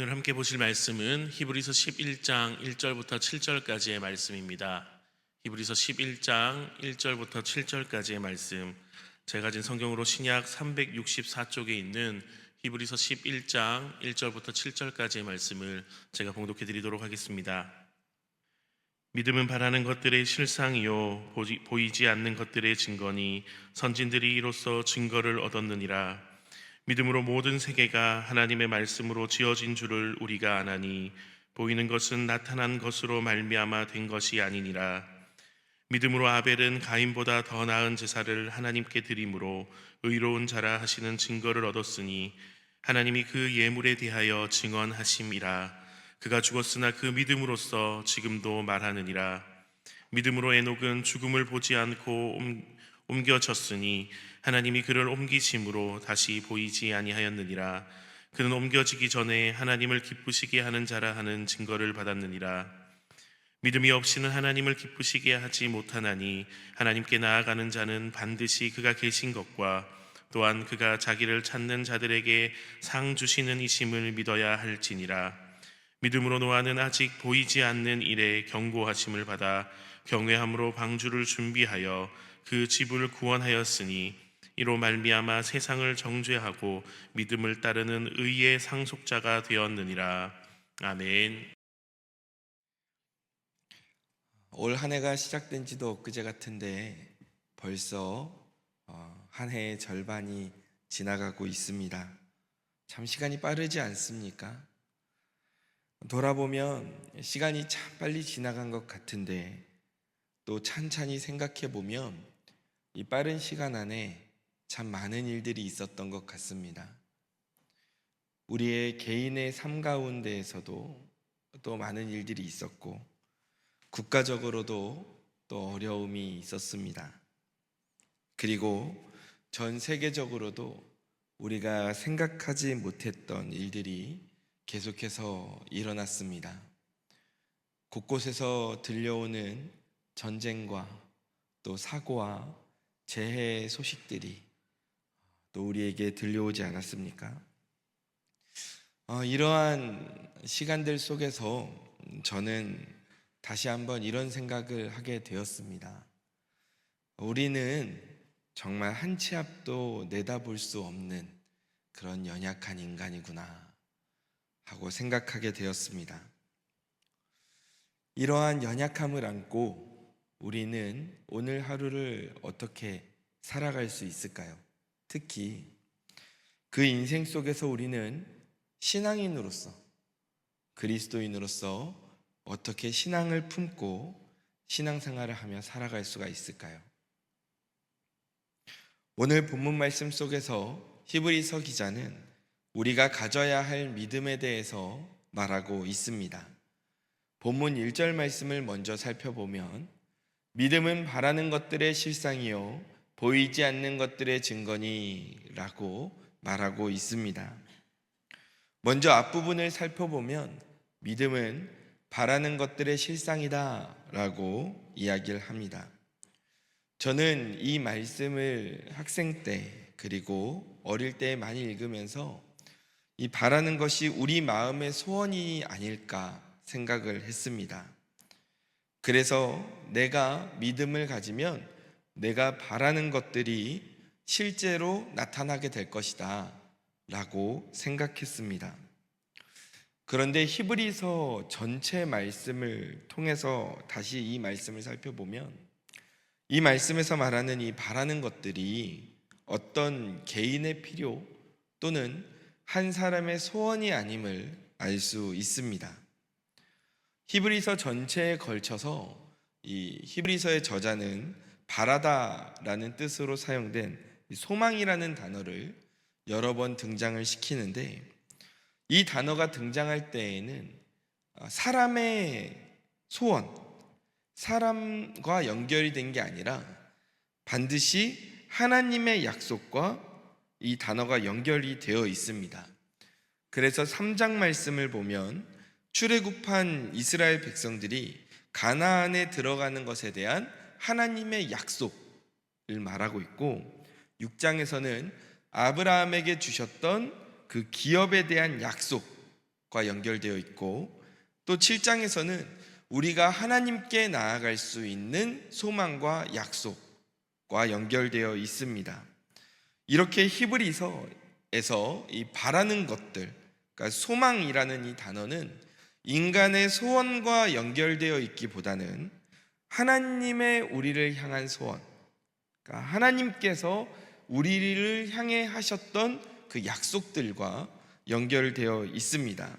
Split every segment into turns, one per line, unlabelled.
오늘 함께 보실 말씀은 히브리서 11장 1절부터 7절까지의 말씀입니다. 히브리서 11장 1절부터 7절까지의 말씀, 제가 가진 성경으로 신약 364쪽에 있는 히브리서 11장 1절부터 7절까지의 말씀을 제가 봉독해 드리도록 하겠습니다. 믿음은 바라는 것들의 실상이요 보이지 않는 것들의 증거니 선진들이 이로써 증거를 얻었느니라. 믿음으로 모든 세계가 하나님의 말씀으로 지어진 줄을 우리가 아나니 보이는 것은 나타난 것으로 말미암아 된 것이 아니니라. 믿음으로 아벨은 가인보다 더 나은 제사를 하나님께 드림으로 의로운 자라 하시는 증거를 얻었으니 하나님이 그 예물에 대하여 증언하심이라. 그가 죽었으나 그 믿음으로써 지금도 말하느니라. 믿음으로 에녹은 죽음을 보지 않고 옮겨졌으니 하나님이 그를 옮기심으로 다시 보이지 아니하였느니라. 그는 옮겨지기 전에 하나님을 기쁘시게 하는 자라 하는 증거를 받았느니라. 믿음이 없이는 하나님을 기쁘시게 하지 못하나니 하나님께 나아가는 자는 반드시 그가 계신 것과 또한 그가 자기를 찾는 자들에게 상 주시는 이심을 믿어야 할지니라. 믿음으로 노아는 아직 보이지 않는 일에 경고하심을 받아 경외함으로 방주를 준비하여 그 집을 구원하였으니 이로 말미암아 세상을 정죄하고 믿음을 따르는 의의 상속자가 되었느니라. 아멘.
올 한 해가 시작된 지도 엊그제 같은데 벌써 한 해의 절반이 지나가고 있습니다. 참 시간이 빠르지 않습니까? 돌아보면 시간이 참 빨리 지나간 것 같은데 또 찬찬히 생각해 보면 이 빠른 시간 안에 참 많은 일들이 있었던 것 같습니다. 우리의 개인의 삶 가운데에서도 또 많은 일들이 있었고 국가적으로도 또 어려움이 있었습니다. 그리고 전 세계적으로도 우리가 생각하지 못했던 일들이 계속해서 일어났습니다. 곳곳에서 들려오는 전쟁과 또 사고와 재해 소식들이 또 우리에게 들려오지 않았습니까? 이러한 시간들 속에서 저는 다시 한번 이런 생각을 하게 되었습니다. 우리는 정말 한 치 앞도 내다볼 수 없는 그런 연약한 인간이구나 하고 생각하게 되었습니다. 이러한 연약함을 안고 우리는 오늘 하루를 어떻게 살아갈 수 있을까요? 특히 그 인생 속에서 우리는 신앙인으로서, 그리스도인으로서 어떻게 신앙을 품고 신앙생활을 하며 살아갈 수가 있을까요? 오늘 본문 말씀 속에서 히브리서 기자는 우리가 가져야 할 믿음에 대해서 말하고 있습니다. 본문 1절 말씀을 먼저 살펴보면 믿음은 바라는 것들의 실상이요 보이지 않는 것들의 증거니 라고 말하고 있습니다. 먼저 앞부분을 살펴보면 믿음은 바라는 것들의 실상이다 라고 이야기를 합니다. 저는 이 말씀을 학생 때 그리고 어릴 때 많이 읽으면서 이 바라는 것이 우리 마음의 소원이 아닐까 생각을 했습니다. 그래서 내가 믿음을 가지면 내가 바라는 것들이 실제로 나타나게 될 것이다 라고 생각했습니다. 그런데 히브리서 전체 말씀을 통해서 다시 이 말씀을 살펴보면 이 말씀에서 말하는 이 바라는 것들이 어떤 개인의 필요 또는 한 사람의 소원이 아님을 알 수 있습니다. 히브리서 전체에 걸쳐서 이 히브리서의 저자는 바라다라는 뜻으로 사용된 소망이라는 단어를 여러 번 등장을 시키는데 이 단어가 등장할 때에는 사람의 소원, 사람과 연결이 된 게 아니라 반드시 하나님의 약속과 이 단어가 연결이 되어 있습니다. 그래서 3장 말씀을 보면 출애굽한 이스라엘 백성들이 가나안에 들어가는 것에 대한 하나님의 약속을 말하고 있고 6장에서는 아브라함에게 주셨던 그 기업에 대한 약속, 연결되어 있고, 또 7장에서는 우리가 하나님께 나아갈 수 있는 소망과 약속과 연결되어 있습니다. 이렇게 히브리서에서 이 바라는 것들, 그러니까 소망이라는 이 단어는 인간의 소원과 연결되어 있기보다는 하나님의 우리를 향한 소원, 그러니까 하나님께서 우리를 향해 하셨던 그 약속들과 연결되어 있습니다.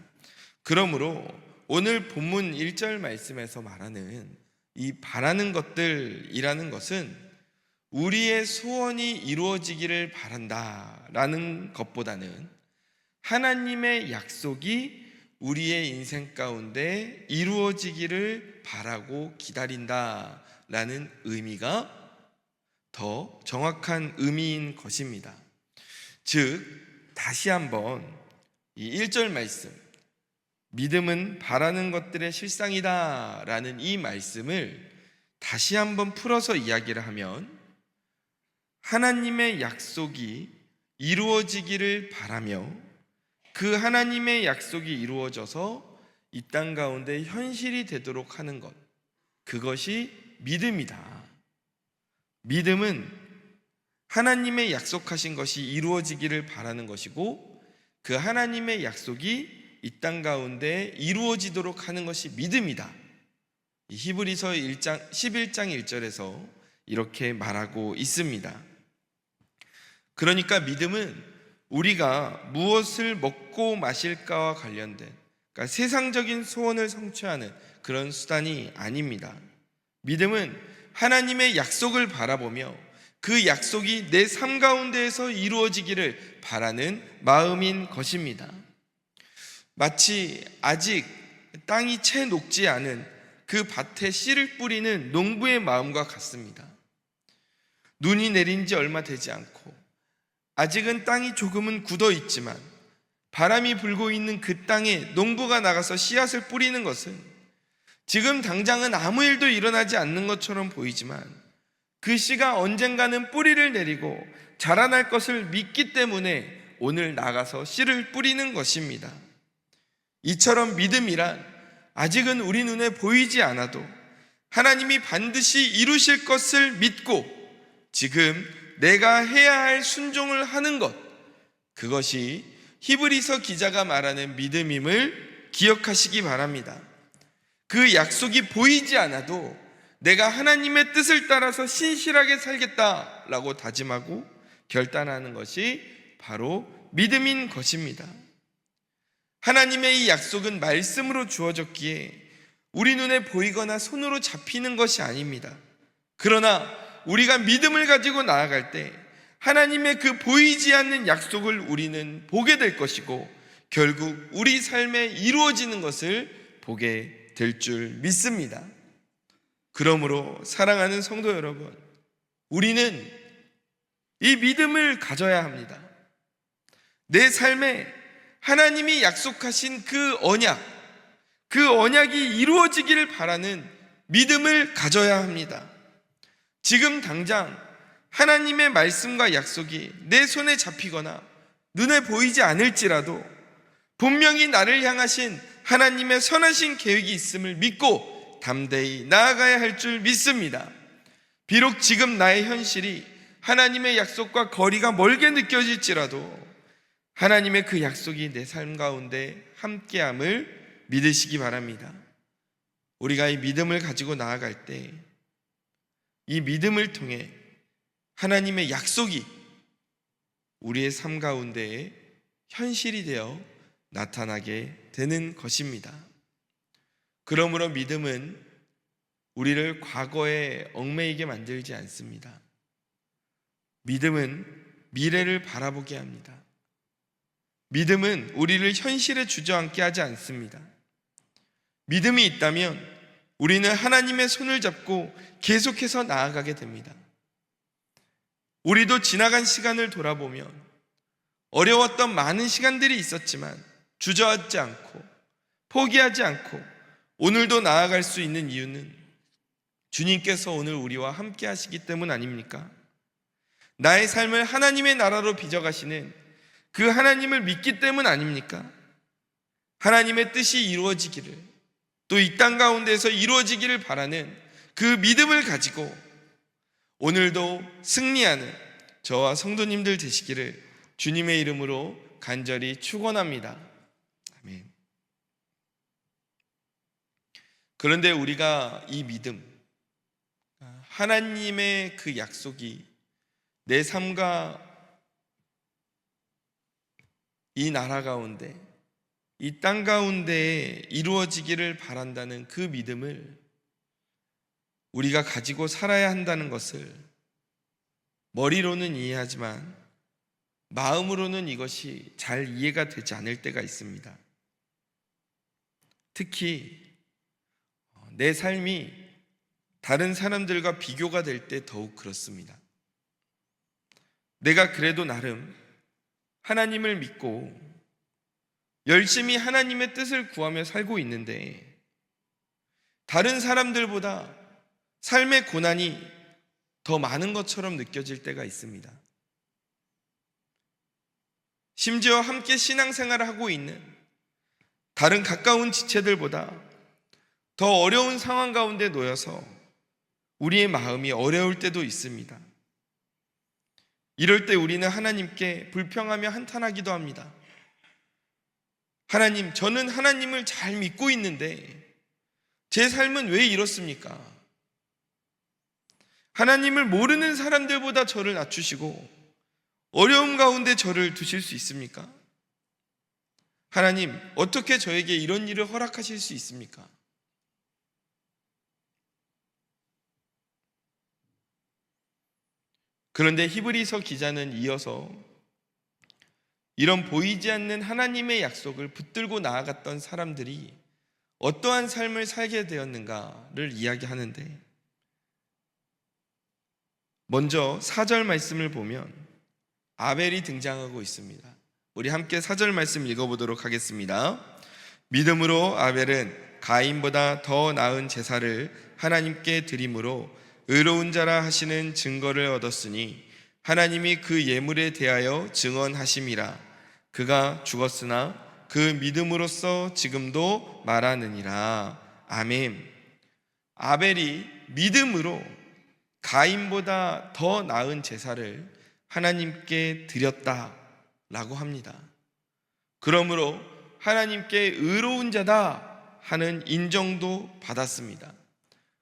그러므로 오늘 본문 1절 말씀에서 말하는 이 바라는 것들이라는 것은 우리의 소원이 이루어지기를 바란다라는 것보다는 하나님의 약속이 우리의 인생 가운데 이루어지기를 바라고 기다린다라는 의미가 더 정확한 의미인 것입니다. 즉, 다시 한번 이 1절 말씀, 믿음은 바라는 것들의 실상이다 라는 이 말씀을 다시 한번 풀어서 이야기를 하면, 하나님의 약속이 이루어지기를 바라며 그 하나님의 약속이 이루어져서 이 땅 가운데 현실이 되도록 하는 것, 그것이 믿음이다. 믿음은 하나님의 약속하신 것이 이루어지기를 바라는 것이고, 그 하나님의 약속이 이 땅 가운데 이루어지도록 하는 것이 믿음이다. 히브리서 11장 1절에서 이렇게 말하고 있습니다. 그러니까 믿음은 우리가 무엇을 먹고 마실까와 관련된, 그러니까 세상적인 소원을 성취하는 그런 수단이 아닙니다. 믿음은 하나님의 약속을 바라보며 그 약속이 내 삶 가운데에서 이루어지기를 바라는 마음인 것입니다. 마치 아직 땅이 채 녹지 않은 그 밭에 씨를 뿌리는 농부의 마음과 같습니다. 눈이 내린 지 얼마 되지 않고 아직은 땅이 조금은 굳어 있지만 바람이 불고 있는 그 땅에 농부가 나가서 씨앗을 뿌리는 것은 지금 당장은 아무 일도 일어나지 않는 것처럼 보이지만 그 씨가 언젠가는 뿌리를 내리고 자라날 것을 믿기 때문에 오늘 나가서 씨를 뿌리는 것입니다. 이처럼 믿음이란 아직은 우리 눈에 보이지 않아도 하나님이 반드시 이루실 것을 믿고 지금 내가 해야 할 순종을 하는 것, 그것이 히브리서 기자가 말하는 믿음임을 기억하시기 바랍니다. 그 약속이 보이지 않아도 내가 하나님의 뜻을 따라서 신실하게 살겠다라고 다짐하고 결단하는 것이 바로 믿음인 것입니다. 하나님의 이 약속은 말씀으로 주어졌기에 우리 눈에 보이거나 손으로 잡히는 것이 아닙니다. 그러나 우리가 믿음을 가지고 나아갈 때 하나님의 그 보이지 않는 약속을 우리는 보게 될 것이고 결국 우리 삶에 이루어지는 것을 보게 될 줄 믿습니다. 그러므로 사랑하는 성도 여러분, 우리는 이 믿음을 가져야 합니다. 내 삶에 하나님이 약속하신 그 언약이 이루어지기를 바라는 믿음을 가져야 합니다. 지금 당장 하나님의 말씀과 약속이 내 손에 잡히거나 눈에 보이지 않을지라도 분명히 나를 향하신 하나님의 선하신 계획이 있음을 믿고 담대히 나아가야 할 줄 믿습니다. 비록 지금 나의 현실이 하나님의 약속과 거리가 멀게 느껴질지라도 하나님의 그 약속이 내 삶 가운데 함께함을 믿으시기 바랍니다. 우리가 이 믿음을 가지고 나아갈 때 이 믿음을 통해 하나님의 약속이 우리의 삶 가운데 현실이 되어 나타나게 되는 것입니다. 그러므로 믿음은 우리를 과거에 얽매이게 만들지 않습니다. 믿음은 미래를 바라보게 합니다. 믿음은 우리를 현실에 주저앉게 하지 않습니다. 믿음이 있다면 우리는 하나님의 손을 잡고 계속해서 나아가게 됩니다. 우리도 지나간 시간을 돌아보면 어려웠던 많은 시간들이 있었지만 주저앉지 않고 포기하지 않고 오늘도 나아갈 수 있는 이유는 주님께서 오늘 우리와 함께 하시기 때문 아닙니까? 나의 삶을 하나님의 나라로 빚어가시는 그 하나님을 믿기 때문 아닙니까? 하나님의 뜻이 이루어지기를, 또 이 땅 가운데서 이루어지기를 바라는 그 믿음을 가지고 오늘도 승리하는 저와 성도님들 되시기를 주님의 이름으로 간절히 축원합니다. 아멘. 그런데 우리가 이 믿음, 하나님의 그 약속이 내 삶과 이 나라 가운데, 이 땅 가운데 이루어지기를 바란다는 그 믿음을 우리가 가지고 살아야 한다는 것을 머리로는 이해하지만 마음으로는 이것이 잘 이해가 되지 않을 때가 있습니다. 특히 내 삶이 다른 사람들과 비교가 될 때 더욱 그렇습니다. 내가 그래도 나름 하나님을 믿고 열심히 하나님의 뜻을 구하며 살고 있는데 다른 사람들보다 삶의 고난이 더 많은 것처럼 느껴질 때가 있습니다. 심지어 함께 신앙생활을 하고 있는 다른 가까운 지체들보다 더 어려운 상황 가운데 놓여서 우리의 마음이 어려울 때도 있습니다. 이럴 때 우리는 하나님께 불평하며 한탄하기도 합니다. 하나님, 저는 하나님을 잘 믿고 있는데 제 삶은 왜 이렇습니까? 하나님을 모르는 사람들보다 저를 낮추시고 어려움 가운데 저를 두실 수 있습니까? 하나님, 어떻게 저에게 이런 일을 허락하실 수 있습니까? 그런데 히브리서 기자는 이어서 이런 보이지 않는 하나님의 약속을 붙들고 나아갔던 사람들이 어떠한 삶을 살게 되었는가를 이야기하는데, 먼저 4절 말씀을 보면 아벨이 등장하고 있습니다. 우리 함께 4절 말씀 읽어보도록 하겠습니다. 믿음으로 아벨은 가인보다 더 나은 제사를 하나님께 드림으로 의로운 자라 하시는 증거를 얻었으니 하나님이 그 예물에 대하여 증언하심이라. 그가 죽었으나 그 믿음으로써 지금도 말하느니라. 아멘. 아벨이 믿음으로 가인보다 더 나은 제사를 하나님께 드렸다라고 합니다. 그러므로 하나님께 의로운 자다 하는 인정도 받았습니다.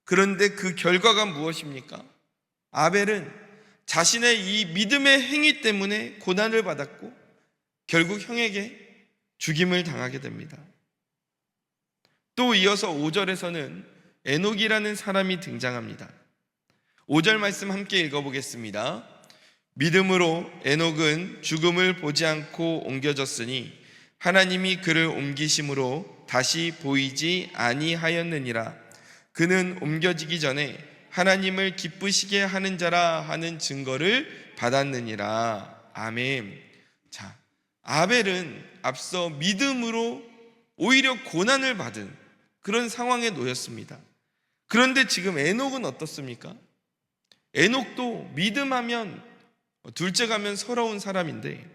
그런데 그 결과가 무엇입니까? 아벨은 자신의 이 믿음의 행위 때문에 고난을 받았고 결국 형에게 죽임을 당하게 됩니다. 또 이어서 5절에서는 에녹이라는 사람이 등장합니다. 5절 말씀 함께 읽어보겠습니다. 믿음으로 에녹은 죽음을 보지 않고 옮겨졌으니 하나님이 그를 옮기심으로 다시 보이지 아니하였느니라. 그는 옮겨지기 전에 하나님을 기쁘시게 하는 자라 하는 증거를 받았느니라. 아멘. 자, 아벨은 앞서 믿음으로 오히려 고난을 받은 그런 상황에 놓였습니다. 그런데 지금 에녹은 어떻습니까? 에녹도 믿음하면 둘째 가면 서러운 사람인데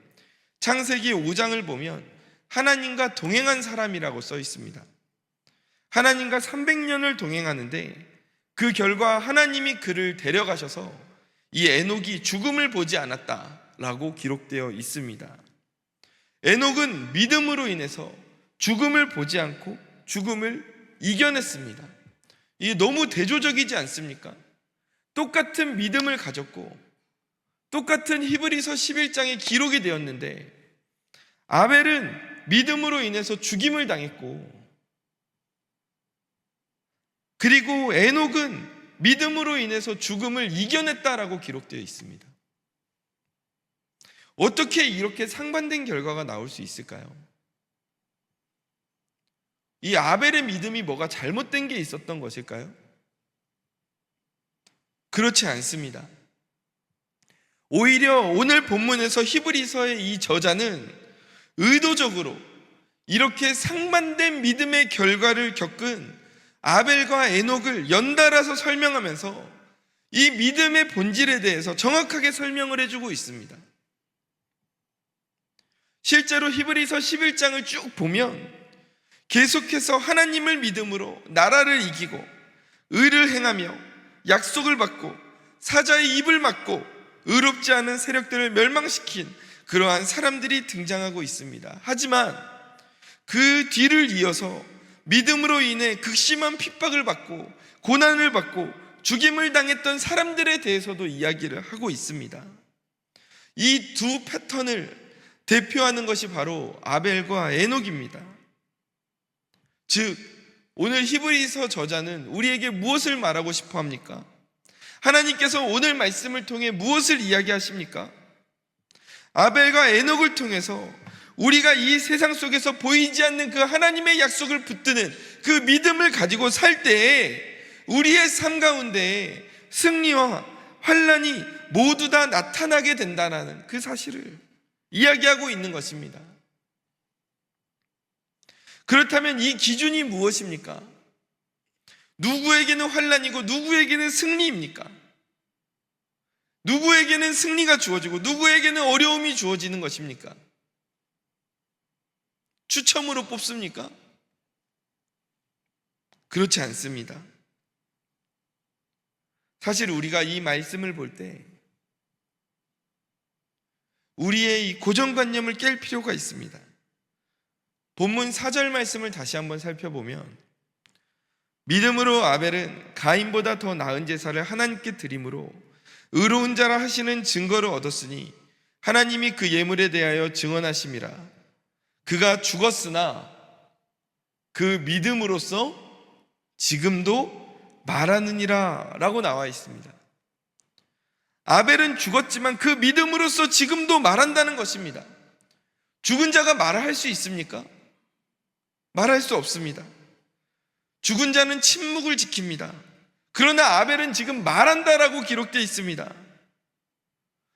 창세기 5장을 보면 하나님과 동행한 사람이라고 써 있습니다. 하나님과 300년을 동행하는데 그 결과 하나님이 그를 데려가셔서 이 에녹이 죽음을 보지 않았다라고 기록되어 있습니다. 에녹은 믿음으로 인해서 죽음을 보지 않고 죽음을 이겨냈습니다. 이게 너무 대조적이지 않습니까? 똑같은 믿음을 가졌고 똑같은 히브리서 11장에 기록이 되었는데 아벨은 믿음으로 인해서 죽임을 당했고 그리고 에녹은 믿음으로 인해서 죽음을 이겨냈다라고 기록되어 있습니다. 어떻게 이렇게 상반된 결과가 나올 수 있을까요? 이 아벨의 믿음이 뭐가 잘못된 게 있었던 것일까요? 그렇지 않습니다. 오히려 오늘 본문에서 히브리서의 이 저자는 의도적으로 이렇게 상반된 믿음의 결과를 겪은 아벨과 에녹을 연달아서 설명하면서 이 믿음의 본질에 대해서 정확하게 설명을 해주고 있습니다. 실제로 히브리서 11장을 쭉 보면 계속해서 하나님을 믿음으로 나라를 이기고 의를 행하며 약속을 받고 사자의 입을 막고 의롭지 않은 세력들을 멸망시킨 그러한 사람들이 등장하고 있습니다. 하지만 그 뒤를 이어서 믿음으로 인해 극심한 핍박을 받고 고난을 받고 죽임을 당했던 사람들에 대해서도 이야기를 하고 있습니다. 이 두 패턴을 대표하는 것이 바로 아벨과 에녹입니다. 즉, 오늘 히브리서 저자는 우리에게 무엇을 말하고 싶어 합니까? 하나님께서 오늘 말씀을 통해 무엇을 이야기하십니까? 아벨과 에녹을 통해서 우리가 이 세상 속에서 보이지 않는 그 하나님의 약속을 붙드는 그 믿음을 가지고 살 때에 우리의 삶 가운데 승리와 환란이 모두 다 나타나게 된다는 그 사실을 이야기하고 있는 것입니다. 그렇다면 이 기준이 무엇입니까? 누구에게는 환란이고 누구에게는 승리입니까? 누구에게는 승리가 주어지고 누구에게는 어려움이 주어지는 것입니까? 추첨으로 뽑습니까? 그렇지 않습니다. 사실 우리가 이 말씀을 볼 때 우리의 이 고정관념을 깰 필요가 있습니다. 본문 4절 말씀을 다시 한번 살펴보면 믿음으로 아벨은 가인보다 더 나은 제사를 하나님께 드림으로 의로운 자라 하시는 증거를 얻었으니 하나님이 그 예물에 대하여 증언하심이라. 그가 죽었으나 그 믿음으로써 지금도 말하느니라 라고 나와 있습니다. 아벨은 죽었지만 그 믿음으로써 지금도 말한다는 것입니다. 죽은 자가 말할 수 있습니까? 말할 수 없습니다. 죽은 자는 침묵을 지킵니다. 그러나 아벨은 지금 말한다라고 기록되어 있습니다.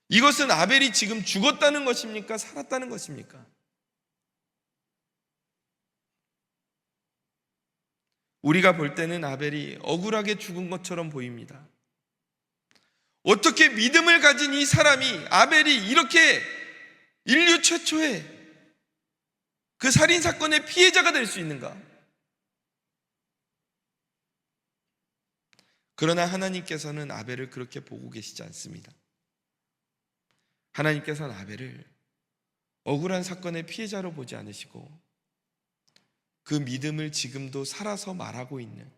이것은 아벨이 지금 죽었다는 것입니까? 살았다는 것입니까? 우리가 볼 때는 아벨이 억울하게 죽은 것처럼 보입니다. 어떻게 믿음을 가진 이 사람이, 아벨이 이렇게 인류 최초의 그 살인사건의 피해자가 될 수 있는가? 그러나 하나님께서는 아벨을 그렇게 보고 계시지 않습니다. 하나님께서는 아벨을 억울한 사건의 피해자로 보지 않으시고 그 믿음을 지금도 살아서 말하고 있는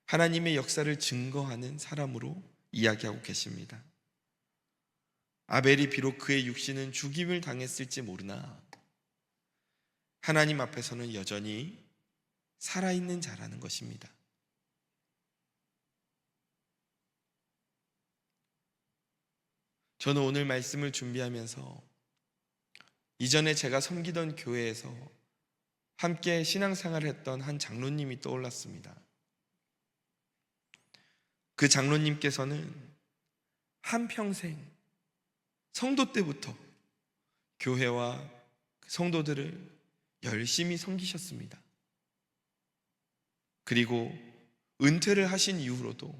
하나님의 역사를 증거하는 사람으로 이야기하고 계십니다. 아벨이 비록 그의 육신은 죽임을 당했을지 모르나 하나님 앞에서는 여전히 살아있는 자라는 것입니다. 저는 오늘 말씀을 준비하면서 이전에 제가 섬기던 교회에서 함께 신앙생활을 했던 한 장로님이 떠올랐습니다. 그 장로님께서는 한평생 성도 때부터 교회와 성도들을 열심히 섬기셨습니다. 그리고 은퇴를 하신 이후로도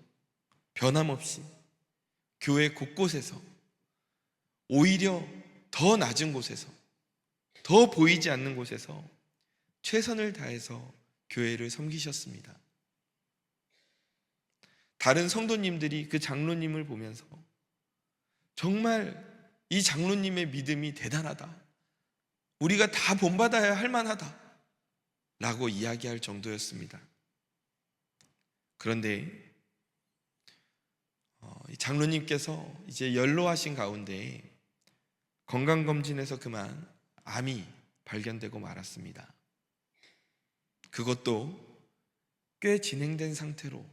변함없이 교회 곳곳에서 오히려 더 낮은 곳에서, 더 보이지 않는 곳에서 최선을 다해서 교회를 섬기셨습니다. 다른 성도님들이 그 장로님을 보면서 정말 이 장로님의 믿음이 대단하다, 우리가 다 본받아야 할 만하다 라고 이야기할 정도였습니다. 그런데 장로님께서 이제 연로하신 가운데 건강검진에서 그만 암이 발견되고 말았습니다. 그것도 꽤 진행된 상태로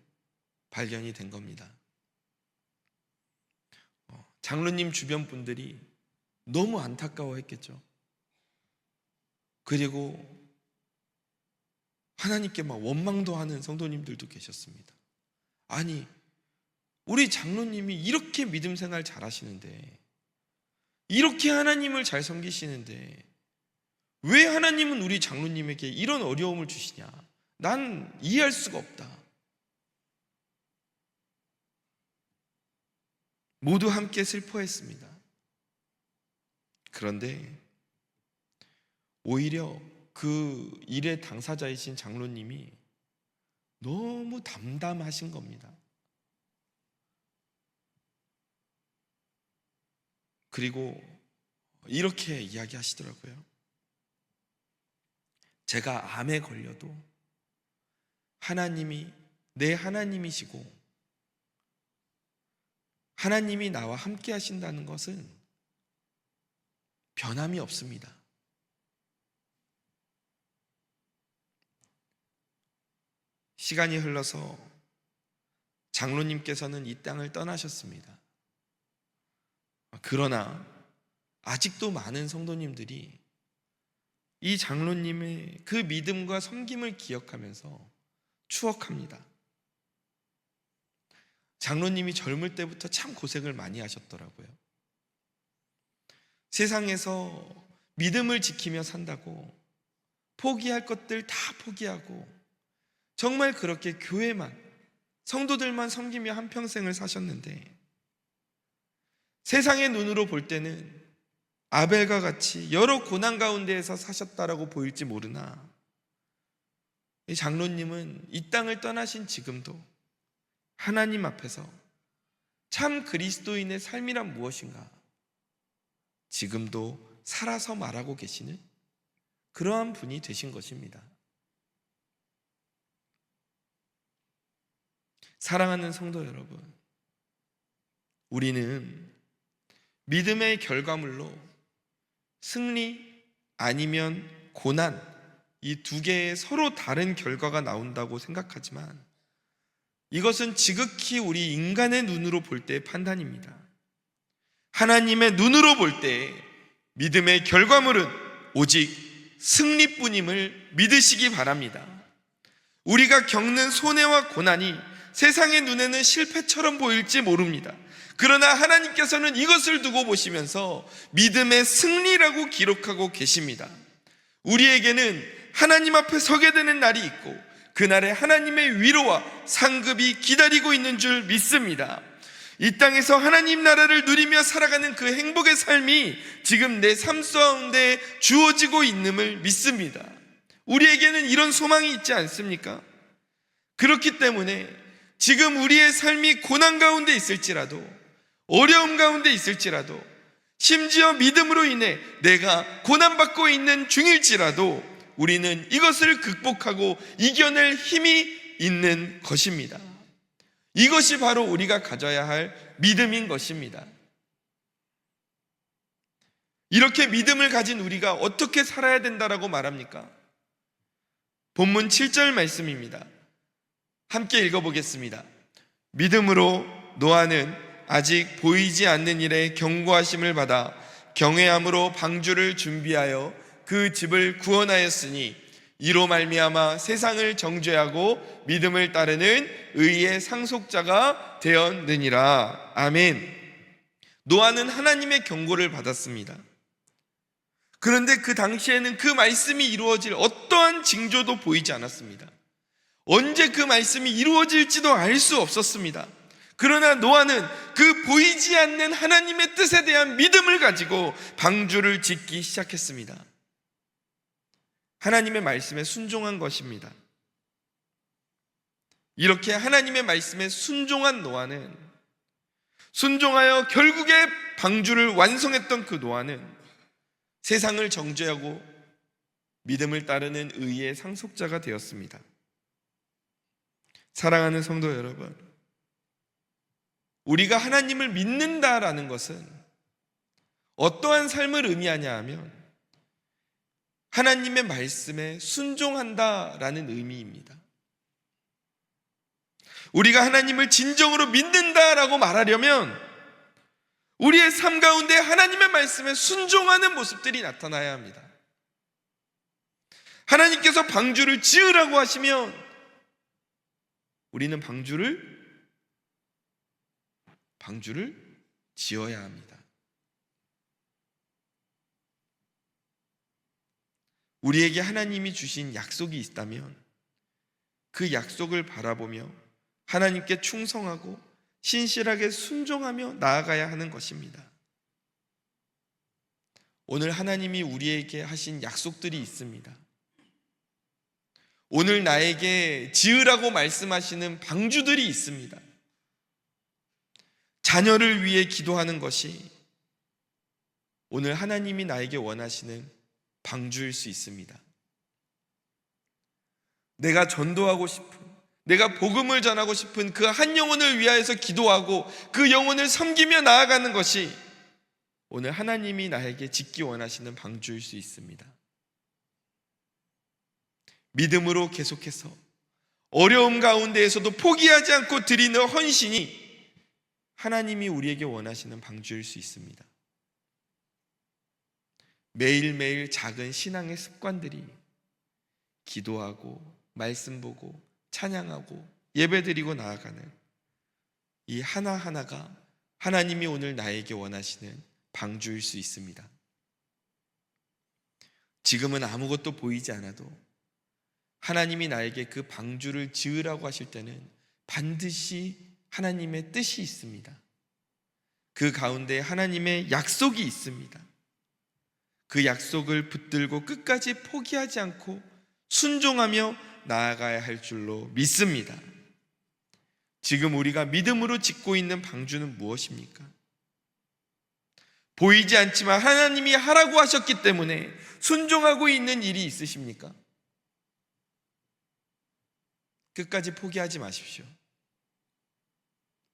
발견이 된 겁니다. 장로님 주변 분들이 너무 안타까워했겠죠. 그리고 하나님께 막 원망도 하는 성도님들도 계셨습니다. 아니, 우리 장로님이 이렇게 믿음 생활 잘 하시는데, 이렇게 하나님을 잘 섬기시는데 왜 하나님은 우리 장로님에게 이런 어려움을 주시냐? 난 이해할 수가 없다. 모두 함께 슬퍼했습니다. 그런데 오히려 그 일의 당사자이신 장로님이 너무 담담하신 겁니다. 그리고 이렇게 이야기하시더라고요. 제가 암에 걸려도 하나님이 내 하나님이시고 하나님이 나와 함께 하신다는 것은 변함이 없습니다. 시간이 흘러서 장로님께서는 이 땅을 떠나셨습니다. 그러나 아직도 많은 성도님들이 이 장로님의 그 믿음과 섬김을 기억하면서 추억합니다. 장로님이 젊을 때부터 참 고생을 많이 하셨더라고요. 세상에서 믿음을 지키며 산다고 포기할 것들 다 포기하고 정말 그렇게 교회만, 성도들만 섬기며 한평생을 사셨는데 세상의 눈으로 볼 때는 아벨과 같이 여러 고난 가운데에서 사셨다라고 보일지 모르나 이 장로님은 이 땅을 떠나신 지금도 하나님 앞에서 참 그리스도인의 삶이란 무엇인가 지금도 살아서 말하고 계시는 그러한 분이 되신 것입니다. 사랑하는 성도 여러분, 우리는 믿음의 결과물로 승리 아니면 고난, 이 두 개의 서로 다른 결과가 나온다고 생각하지만 이것은 지극히 우리 인간의 눈으로 볼 때의 판단입니다. 하나님의 눈으로 볼 때 믿음의 결과물은 오직 승리뿐임을 믿으시기 바랍니다. 우리가 겪는 손해와 고난이 세상의 눈에는 실패처럼 보일지 모릅니다. 그러나 하나님께서는 이것을 두고 보시면서 믿음의 승리라고 기록하고 계십니다. 우리에게는 하나님 앞에 서게 되는 날이 있고 그날에 하나님의 위로와 상급이 기다리고 있는 줄 믿습니다. 이 땅에서 하나님 나라를 누리며 살아가는 그 행복의 삶이 지금 내 삶 가운데 주어지고 있음을 믿습니다. 우리에게는 이런 소망이 있지 않습니까? 그렇기 때문에 지금 우리의 삶이 고난 가운데 있을지라도 어려움 가운데 있을지라도 심지어 믿음으로 인해 내가 고난받고 있는 중일지라도 우리는 이것을 극복하고 이겨낼 힘이 있는 것입니다. 이것이 바로 우리가 가져야 할 믿음인 것입니다. 이렇게 믿음을 가진 우리가 어떻게 살아야 된다라고 말합니까? 본문 7절 말씀입니다. 함께 읽어보겠습니다. 믿음으로 노아는 아직 보이지 않는 일에 경고하심을 받아 경외함으로 방주를 준비하여 그 집을 구원하였으니 이로 말미암아 세상을 정죄하고 믿음을 따르는 의의 상속자가 되었느니라. 아멘. 노아는 하나님의 경고를 받았습니다. 그런데 그 당시에는 그 말씀이 이루어질 어떠한 징조도 보이지 않았습니다. 언제 그 말씀이 이루어질지도 알 수 없었습니다. 그러나 노아는 그 보이지 않는 하나님의 뜻에 대한 믿음을 가지고 방주를 짓기 시작했습니다. 하나님의 말씀에 순종한 것입니다. 이렇게 하나님의 말씀에 순종한 노아는, 순종하여 결국에 방주를 완성했던 그 노아는 세상을 정죄하고 믿음을 따르는 의의 상속자가 되었습니다. 사랑하는 성도 여러분, 우리가 하나님을 믿는다라는 것은 어떠한 삶을 의미하냐 하면 하나님의 말씀에 순종한다라는 의미입니다. 우리가 하나님을 진정으로 믿는다라고 말하려면 우리의 삶 가운데 하나님의 말씀에 순종하는 모습들이 나타나야 합니다. 하나님께서 방주를 지으라고 하시면 우리는 방주를 지어야 합니다. 우리에게 하나님이 주신 약속이 있다면 그 약속을 바라보며 하나님께 충성하고 신실하게 순종하며 나아가야 하는 것입니다. 오늘 하나님이 우리에게 하신 약속들이 있습니다. 오늘 나에게 지으라고 말씀하시는 방주들이 있습니다. 자녀를 위해 기도하는 것이 오늘 하나님이 나에게 원하시는 방주일 수 있습니다. 내가 전도하고 싶은, 내가 복음을 전하고 싶은 그 한 영혼을 위하여서 기도하고 그 영혼을 섬기며 나아가는 것이 오늘 하나님이 나에게 짓기 원하시는 방주일 수 있습니다. 믿음으로 계속해서 어려움 가운데에서도 포기하지 않고 드리는 헌신이 하나님이 우리에게 원하시는 방주일 수 있습니다. 매일매일 작은 신앙의 습관들이 기도하고 말씀 보고 찬양하고 예배드리고 나아가는 이 하나하나가 하나님이 오늘 나에게 원하시는 방주일 수 있습니다. 지금은 아무것도 보이지 않아도 하나님이 나에게 그 방주를 지으라고 하실 때는 반드시 하나님의 뜻이 있습니다. 그 가운데 하나님의 약속이 있습니다. 그 약속을 붙들고 끝까지 포기하지 않고 순종하며 나아가야 할 줄로 믿습니다. 지금 우리가 믿음으로 짓고 있는 방주는 무엇입니까? 보이지 않지만 하나님이 하라고 하셨기 때문에 순종하고 있는 일이 있으십니까? 끝까지 포기하지 마십시오.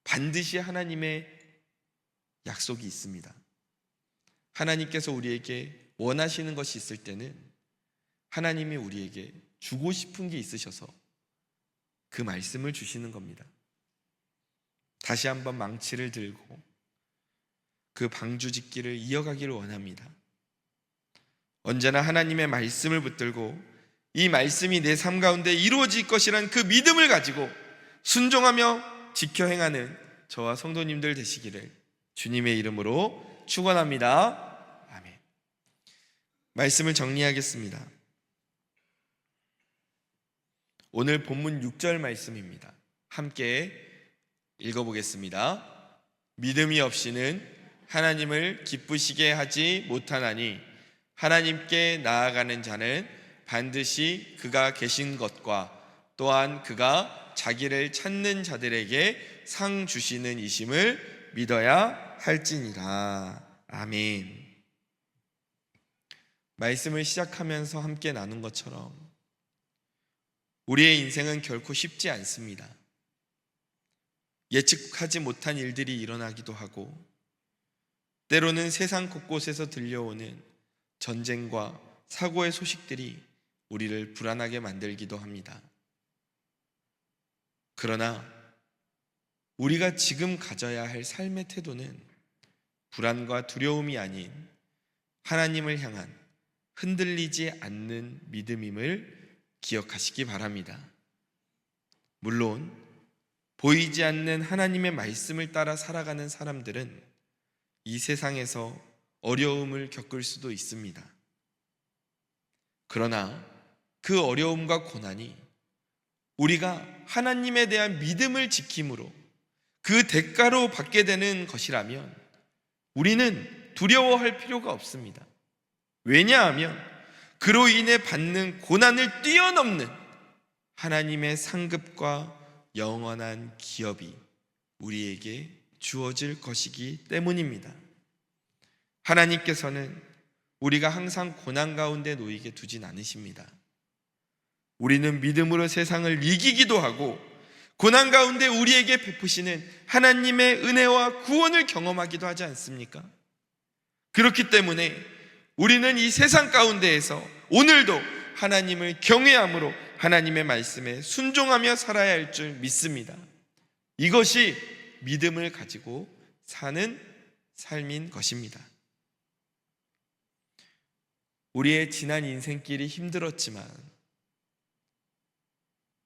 반드시 하나님의 약속이 있습니다. 하나님께서 우리에게 원하시는 것이 있을 때는 하나님이 우리에게 주고 싶은 게 있으셔서 그 말씀을 주시는 겁니다. 다시 한번 망치를 들고 그 방주 짓기를 이어가기를 원합니다. 언제나 하나님의 말씀을 붙들고 이 말씀이 내 삶 가운데 이루어질 것이란 그 믿음을 가지고 순종하며 지켜 행하는 저와 성도님들 되시기를 주님의 이름으로 축원합니다. 아멘. 말씀을 정리하겠습니다. 오늘 본문 6절 말씀입니다. 함께 읽어보겠습니다. 믿음이 없이는 하나님을 기쁘시게 하지 못하나니 하나님께 나아가는 자는 반드시 그가 계신 것과 또한 그가 자기를 찾는 자들에게 상 주시는 이심을 믿어야 할지니라. 아멘. 말씀을 시작하면서 함께 나눈 것처럼 우리의 인생은 결코 쉽지 않습니다. 예측하지 못한 일들이 일어나기도 하고 때로는 세상 곳곳에서 들려오는 전쟁과 사고의 소식들이 우리를 불안하게 만들기도 합니다. 그러나 우리가 지금 가져야 할 삶의 태도는 불안과 두려움이 아닌 하나님을 향한 흔들리지 않는 믿음임을 기억하시기 바랍니다. 물론 보이지 않는 하나님의 말씀을 따라 살아가는 사람들은 이 세상에서 어려움을 겪을 수도 있습니다. 그러나 그 어려움과 고난이 우리가 하나님에 대한 믿음을 지킴으로 그 대가로 받게 되는 것이라면 우리는 두려워할 필요가 없습니다. 왜냐하면 그로 인해 받는 고난을 뛰어넘는 하나님의 상급과 영원한 기업이 우리에게 주어질 것이기 때문입니다. 하나님께서는 우리가 항상 고난 가운데 놓이게 두진 않으십니다. 우리는 믿음으로 세상을 이기기도 하고 고난 가운데 우리에게 베푸시는 하나님의 은혜와 구원을 경험하기도 하지 않습니까? 그렇기 때문에 우리는 이 세상 가운데에서 오늘도 하나님을 경외함으로 하나님의 말씀에 순종하며 살아야 할 줄 믿습니다. 이것이 믿음을 가지고 사는 삶인 것입니다. 우리의 지난 인생길이 힘들었지만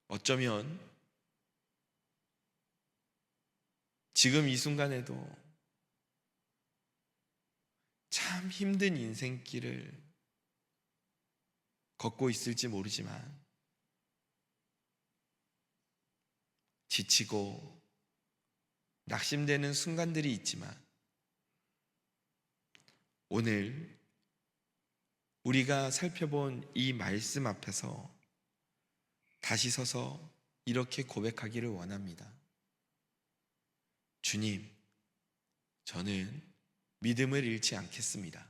어쩌면 지금 이 순간에도 참 힘든 인생길을 걷고 있을지 모르지만 지치고 낙심되는 순간들이 있지만 오늘 우리가 살펴본 이 말씀 앞에서 다시 서서 이렇게 고백하기를 원합니다. 주님, 저는 믿음을 잃지 않겠습니다.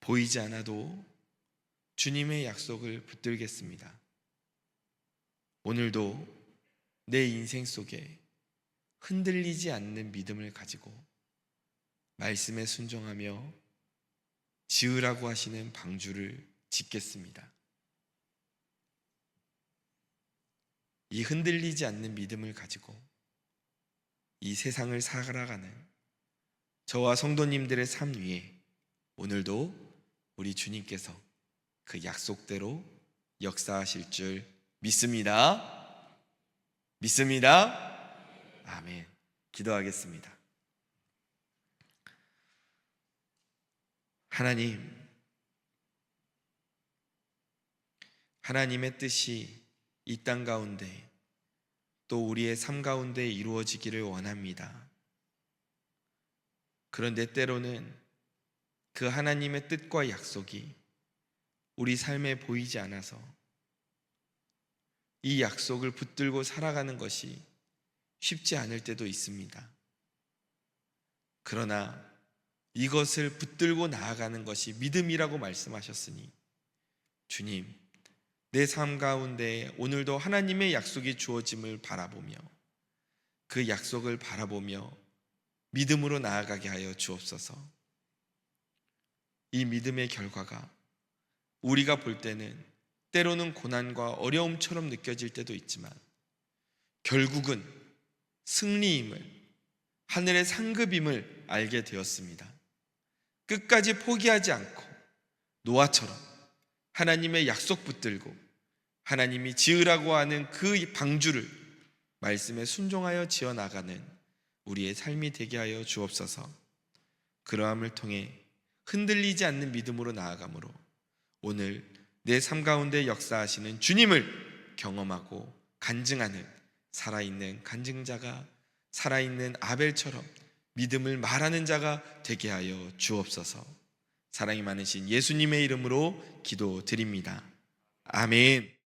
보이지 않아도 주님의 약속을 붙들겠습니다. 오늘도 내 인생 속에 흔들리지 않는 믿음을 가지고 말씀에 순종하며 지으라고 하시는 방주를 짓겠습니다. 이 흔들리지 않는 믿음을 가지고 이 세상을 살아가는 저와 성도님들의 삶 위에 오늘도 우리 주님께서 그 약속대로 역사하실 줄 믿습니다. 믿습니다. 아멘. 기도하겠습니다. 하나님의 뜻이 이 땅 가운데 또 우리의 삶 가운데 이루어지기를 원합니다. 그런데 때로는 그 하나님의 뜻과 약속이 우리 삶에 보이지 않아서 이 약속을 붙들고 살아가는 것이 쉽지 않을 때도 있습니다. 그러나 이것을 붙들고 나아가는 것이 믿음이라고 말씀하셨으니 주님, 내 삶 가운데 오늘도 하나님의 약속이 주어짐을 바라보며 그 약속을 바라보며 믿음으로 나아가게 하여 주옵소서. 이 믿음의 결과가 우리가 볼 때는 때로는 고난과 어려움처럼 느껴질 때도 있지만 결국은 승리임을, 하늘의 상급임을 알게 되었습니다. 끝까지 포기하지 않고 노아처럼 하나님의 약속 붙들고 하나님이 지으라고 하는 그 방주를 말씀에 순종하여 지어나가는 우리의 삶이 되게 하여 주옵소서. 그러함을 통해 흔들리지 않는 믿음으로 나아가므로 오늘 내 삶 가운데 역사하시는 주님을 경험하고 간증하는 살아있는 간증자가, 살아있는 아벨처럼 믿음을 말하는 자가 되게 하여 주옵소서. 사랑이 많으신 예수님의 이름으로 기도드립니다. 아멘.